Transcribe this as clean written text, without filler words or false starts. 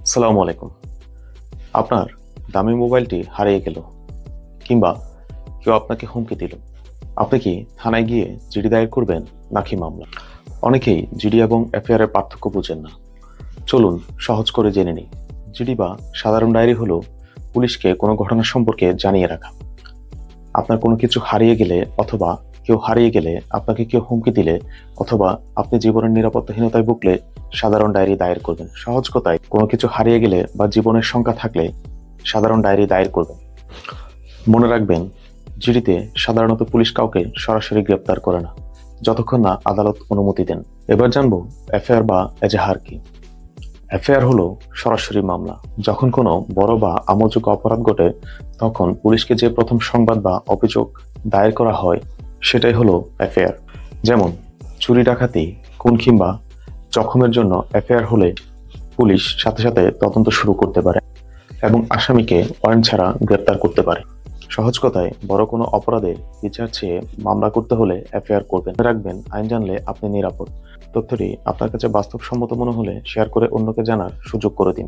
আসসালামু আলাইকুম। আপনার দামি মোবাইলটি হারিয়ে গেল কিংবা কেউ আপনাকে হুমকি দিল। আপনি কি থানায় গিয়ে জিডি দায়ের করবেন নাকি মামলা? অনেকেই জিডি এবং এফআইআর এর পার্থক্য বুঝেন না। চলুন সহজ করে জেনে নিই। জিডি বা সাধারণ ডায়েরি হলো পুলিশকে কোনো ঘটনা সম্পর্কে জানিয়ে রাখা। আপনার কোনো কিছু হারিয়ে গেলে অথবা কেউ হারিয়ে গেলে, আপনাকে কেউ হুমকি দিলে অথবা আপনি জীবনের নিরাপত্তাহীনতায় ভুগলে সাধারণ ডায়েরি দায়ের করবেন। সহজ কথায়, কোনো কিছু হারিয়ে গেলে বা জীবনের শঙ্কা থাকলে সাধারণ ডায়েরি দায়ের করবেন। মনে রাখবেন, জিডিতে সাধারণত পুলিশ কাউকে সরাসরি গ্রেপ্তার করে না যতক্ষণ না আদালত অনুমতি দেন। এবার জানবো এফআইআর বা এজাহার কি। এফআইআর হলো সরাসরি মামলা। যখন কোনো বড় বা আমলযোগ্য অপরাধ ঘটে তখন পুলিশকে যে প্রথম সংবাদ বা অভিযোগ দায়ের করা হয় সেটাই হলো এফআইআর। যেমন চুরি, ডাকাতি, খুন কিংবা জখমের জন্য এফআইআর হলে পুলিশ সাথে সাথে তদন্ত শুরু করতে পারে এবং আসামিকে ওয়ারেন্ট ছাড়া গ্রেপ্তার করতে পারে। সহজ কথায়, বড় কোনো অপরাধের বিচার চেয়ে মামলা করতে হলে এফআইআর করবেন। মনে রাখবেন, আইন জানলে আপনি নিরাপদ। তথ্যটি আপনার কাছে বাস্তবসম্মত মনে হলে শেয়ার করে অন্যকে জানার সুযোগ করে দিন।